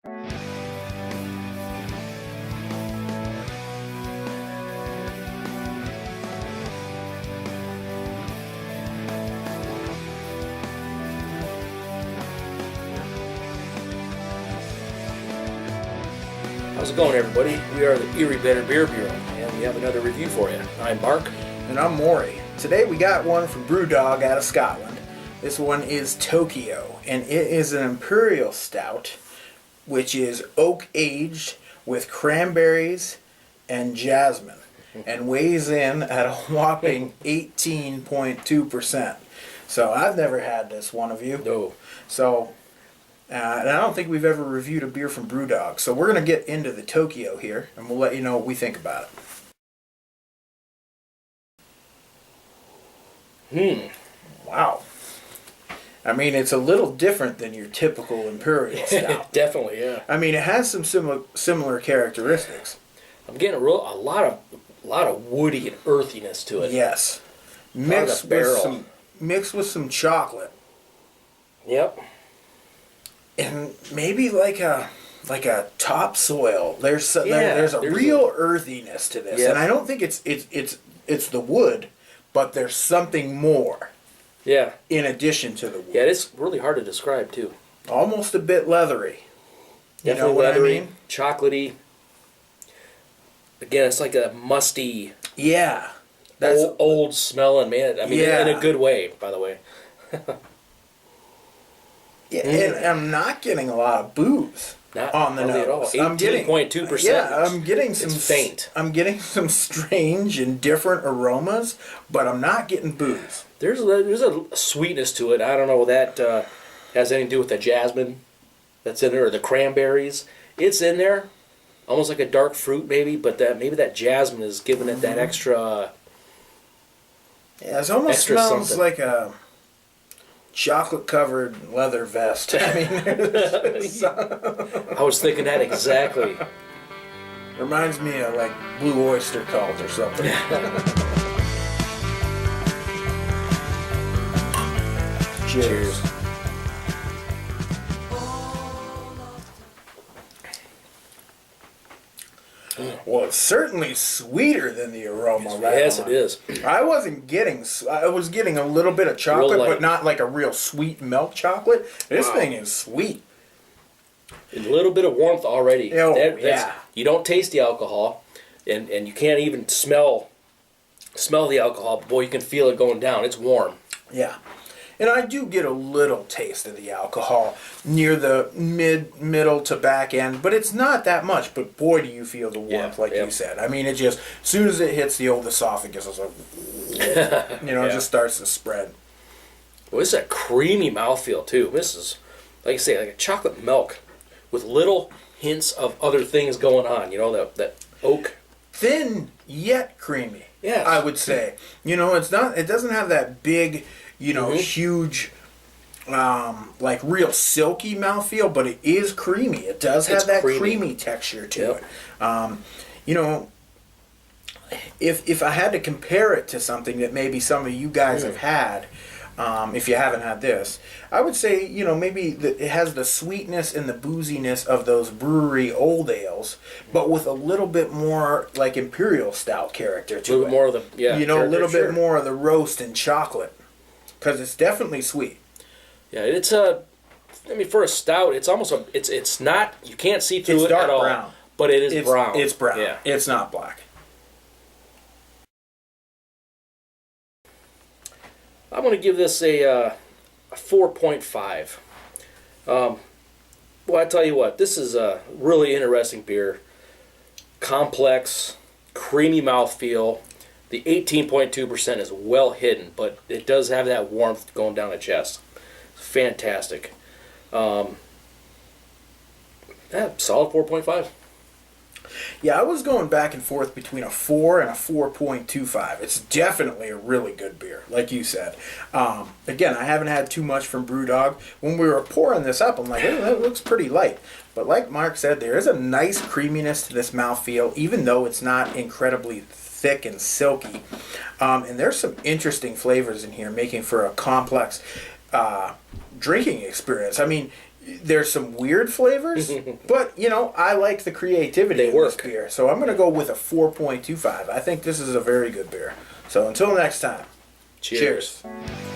How's it going, everybody? We are the Erie Better Beer Bureau, and we have another review for you. I'm Mark. And I'm Maury. Today we got one from BrewDog out of Scotland. This one is Tokio, and it is an imperial stout, which is oak aged with cranberries and jasmine, and weighs in at a whopping 18.2%. So I've never had this, one of you. No. So, and I don't think we've ever reviewed a beer from BrewDog. So we're going to get into the Tokio here, and we'll let you know what we think about it. Wow. I mean, it's a little different than your typical imperial stout. Definitely, yeah. I mean, it has some similar characteristics. I'm getting a lot of woody and earthiness to it. Yes. Mixed with some chocolate. Yep. And maybe like a topsoil. There's a real earthiness to this, yep. And I don't think it's the wood, but there's something more. Yeah. In addition to the wood. Yeah, it's really hard to describe too. Almost a bit leathery. Definitely you know what leathery, I mean? Chocolatey. Again, it's like a musty. Yeah. That's old smelling, man. I mean, in a good way, by the way. Yeah, and I'm not getting a lot of booze on the nose at all. 18.2%. Yeah, I'm getting some faint. I'm getting some strange and different aromas, but I'm not getting booze. There's a sweetness to it. I don't know if that has anything to do with the jasmine that's in there or the cranberries. It's in there, almost like a dark fruit maybe, but maybe that jasmine is giving it that extra. Yeah, it almost smells like a chocolate-covered leather vest. I mean, I was thinking that exactly. Reminds me of like Blue Oyster Cult or something. Cheers. Well, it's certainly sweeter than the aroma. Yes, it is. I was getting a little bit of chocolate, but not like a real sweet milk chocolate. This thing is sweet. A little bit of warmth already. Oh, yeah. You don't taste the alcohol, and you can't even smell the alcohol. But boy, you can feel it going down. It's warm. Yeah. And I do get a little taste of the alcohol near the middle to back end, but it's not that much. But boy, do you feel the warmth, you said. I mean, it just, as soon as it hits the old esophagus, it's like, it just starts to spread. Well, this is a creamy mouthfeel, too. This is, like I say, like a chocolate milk with little hints of other things going on. That oak. Thin, yet creamy. Yes. I would say. It doesn't have that big, huge, like real silky mouthfeel, but it is creamy. It does have that creamy texture to it. If I had to compare it to something that maybe some of you guys have had, if you haven't had this, I would say, maybe it has the sweetness and the booziness of those brewery old ales, but with a little bit more like imperial stout character to it. A little bit more of the, a little bit more of the roast and chocolate. Because it's definitely sweet. Yeah, it's for a stout, it's almost it's not, you can't see through it at all. Brown. But it is brown. It's brown. Yeah. It's not black. I'm going to give this a 4.5. Well, I tell you what, this is a really interesting beer. Complex, creamy mouthfeel. The 18.2% is well hidden, but it does have that warmth going down the chest. It's fantastic. Solid 4.5. Yeah, I was going back and forth between a 4 and a 4.25. It's definitely a really good beer, like you said. Again, I haven't had too much from BrewDog. When we were pouring this up, I'm like, oh, that looks pretty light. But like Mark said, there is a nice creaminess to this mouthfeel, even though it's not incredibly thick and silky. And there's some interesting flavors in here, making for a complex drinking experience. I mean, There's some weird flavors, but you know, I like the creativity They in this work. beer. So I'm going to go with a 4.25. I think this is a very good beer. So until next time. Cheers. Cheers.